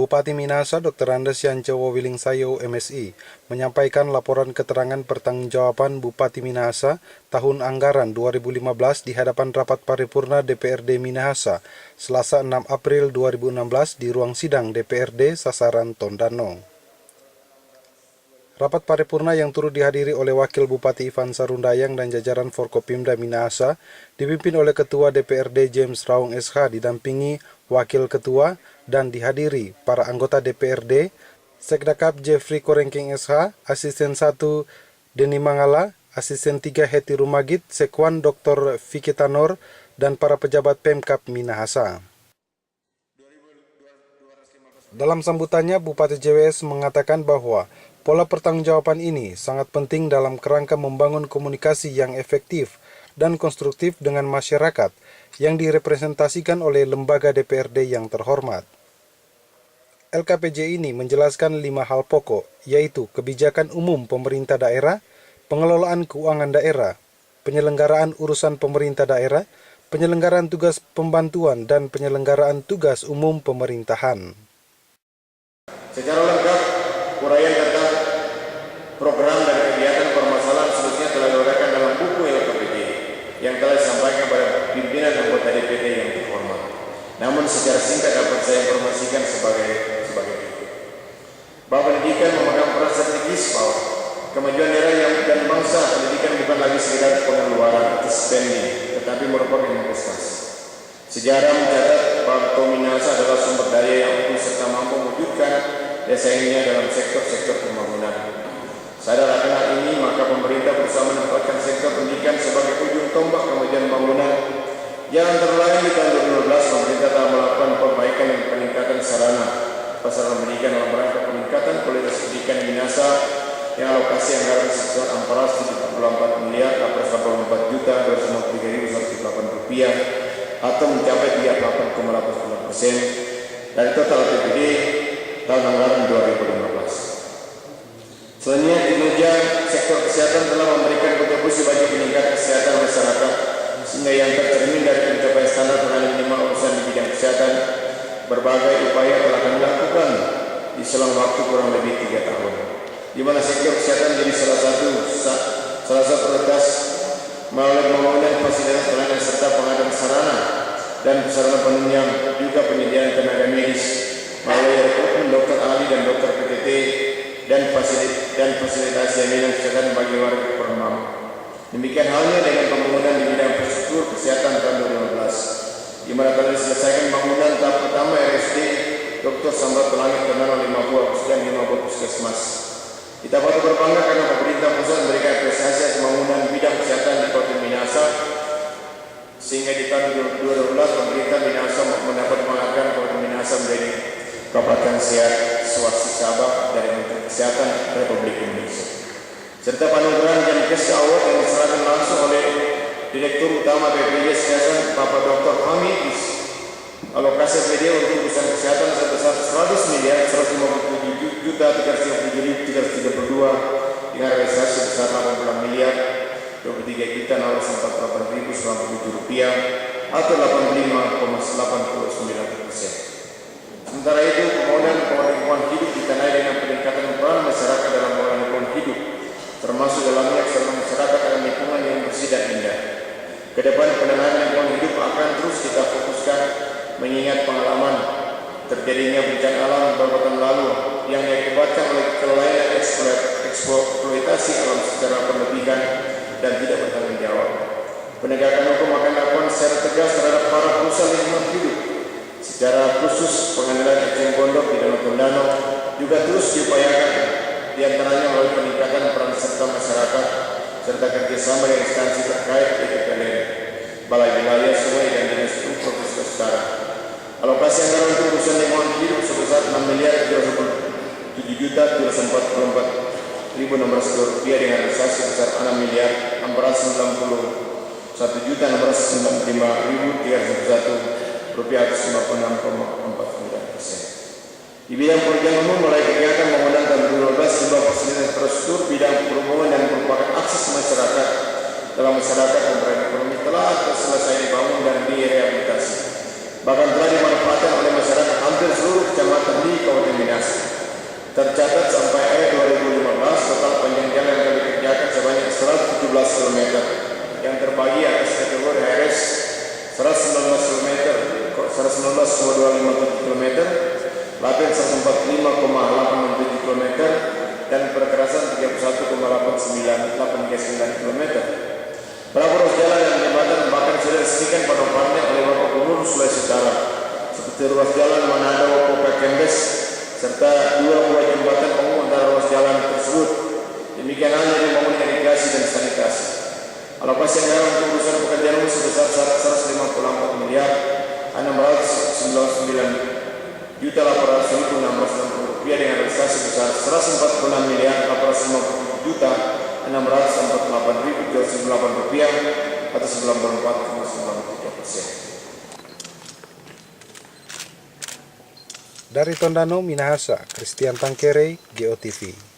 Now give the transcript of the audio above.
Bupati Minahasa Dr. Andes Yancewo Wilingsayo MSI menyampaikan laporan keterangan pertanggungjawaban Bupati Minahasa tahun anggaran 2015 di hadapan rapat paripurna DPRD Minahasa Selasa 6 April 2016 di ruang sidang DPRD Sasaran Tondano. Rapat paripurna yang turut dihadiri oleh Wakil Bupati Ivan Sarundayang dan jajaran Forkopimda Minahasa dipimpin oleh Ketua DPRD James Raung SH didampingi Wakil Ketua dan dihadiri para anggota DPRD, Sekdakap Jeffrey Korengking SH, Asisten 1 Deni Mangala, Asisten 3 Heti Rumagit, Sekwan Dr. Vicky Tanor, dan para pejabat Pemkab Minahasa. Dalam sambutannya, Bupati JWS mengatakan bahwa pola pertanggungjawaban ini sangat penting dalam kerangka membangun komunikasi yang efektif dan konstruktif dengan masyarakat yang direpresentasikan oleh lembaga DPRD yang terhormat. LKPJ ini menjelaskan 5 hal pokok, yaitu kebijakan umum pemerintah daerah, pengelolaan keuangan daerah, penyelenggaraan urusan pemerintah daerah, penyelenggaraan tugas pembantuan, dan penyelenggaraan tugas umum pemerintahan. Secara lengkap, uraian tentang program dan kegiatan permasalahan seluruhnya telah diuraikan dalam buku LKPJ yang telah disampaikan pada pimpinan anggota DPD yang terhormat. Namun secara singkat dapat saya informasikan sebagai berikut. Bahwa pendidikan memegang peran strategis bahwa kemajuan daerah dan bangsa, pendidikan bukan lagi sekedar pengeluaran atau spending, tetapi merupakan investasi. Sejarah mencatat bahwa Minahasa adalah sumber daya yang unggul serta mampu mewujudkan desainnya dalam sektor-sektor pembangunan. Sadar akan hal ini, maka pemerintah berusaha menempatkan sektor pendidikan sebagai ujung tombak kemajuan pembangunan. Yang antara lain di tahun 2012, pemerintah telah melakukan perbaikan dan peningkatan sarana prasarana pendidikan dalam rangka peningkatan kualitas pendidikan di Minahasa yang alokasi anggaran sebesar 474 miliar 884 juta 293.108 atau mencapai 38,80% dari total APBD tahun anggaran 2015. Selanjutnya, kinerja sektor kesehatan telah memberikan kontribusi bagi peningkatan kesehatan masyarakat, sehingga yang tercermin dari pencapaian standar penanganan minimal urusan di bidang kesehatan. Berbagai upaya telah kami lakukan di selang waktu kurang lebih 3 tahun, di mana sektor kesehatan jadi salah satu prioritas melalui pembangunan fasilitas pelayanan serta pengadaan sarana dan sarana penunjang, juga penyediaan tenaga medis melalui rekrutmen dokter ahli dan dokter PTT dan fasilitas jaminan kesehatan bagi warga Permam. Demikian halnya dengan pembangunan di bidang infrastruktur kesehatan tahun 2015, di mana telah diselesaikan bangunan tahap pertama RSUD Dr. Sambat Langit Tondano 5 buah dan 5 buah puskesmas. Kita patut berbangga karena pemerintah pusat memberikan apresiasi atas pembangunan bidang kesehatan di Kota Minahasa, sehingga di tahun 2012 pemerintah Minahasa mendapat penghargaan Kota Minahasa menjadi Kabupaten Sehat Swasti Sabah dari Menteri Kesehatan Republik Indonesia, serta penganugerahan Jankes Award yang diserahkan langsung oleh Direktur Utama BPJS Kesehatan Bapak Dr. Hamid. Alokasi APBD untuk urusan kesehatan sebesar 100 miliar 157 juta 337.332 dengan realisasi sebesar 80 miliar 23 juta 948.097 rupiah atau 85,89%. Sementara itu, pembangunan lingkungan hidup ditandai dengan peningkatan peran masyarakat dalam pengelolaan lingkungan hidup, termasuk dalamnya kesadaran masyarakat akan lingkungan yang bersih dan indah. Kedepan penanganan lingkungan hidup akan terus kita fokuskan, mengingat pengalaman terjadinya bencana alam beberapa tahun lalu yang diakibatkan oleh kelalaian eksploitasi alam secara berlebihan dan tidak bertanggung jawab. Penegakan hukum akan dilakukan secara tegas terhadap para perusahaan lingkungan hidup. Secara khusus, pengendalian eceng gondok di Danau Tondano juga terus diupayakan, diantaranya melalui peningkatan peran serta masyarakat serta kerjasama dengan instansi terkait yaitu PLN, Balai Wilayah Sungai dan Dinas Provinsi Utara. Alokasi anggaran untuk urusan lingkungan hidup sebesar 6 miliar 327 juta 244.600 rupiah dengan realisasi sebesar 6 miliar 491 juta 695.301 rupiah 56,49%. Di bidang pekerjaan umum, mulai kegiatan pembangunan tahun 2012 hingga fasilitas infrastruktur bidang perhubungan yang merupakan akses masyarakat dalam masyarakat dan ekonomi telah selesai dibangun dan direhabilitasi. bahkan telah dimanfaatkan oleh masyarakat hampir seluruh kecamatan di Kabupaten Minahasa. Tercatat sampai akhir 2015 total panjang jalan yang telah dikerjakan sebanyak 117 km yang terbagi atas kategori HRS 119 km, 119,257 km, laten 145,867 km, dan perkerasan 31,898 km. Beberapa ruas jalan dan jembatan bahkan sudah diresmikan pada manfaatnya oleh Bapak Gubernur Sulawesi Utara, seperti ruas jalan Manado-Poka Kembes, serta 2 buah jembatan umum antara ruas jalan tersebut. Demikian halnya pembangunan irigasi dan sanitasi. Alokasi anggaran untuk urusan pekerjaan umum sebesar 154 miliar 699 juta 800.660 rupiah dengan realisasi sebesar 146 miliar 850 juta 648.398 rupiah atau 94,93%. Dari Tondano, Minahasa, Christian Tangkere, GOTV.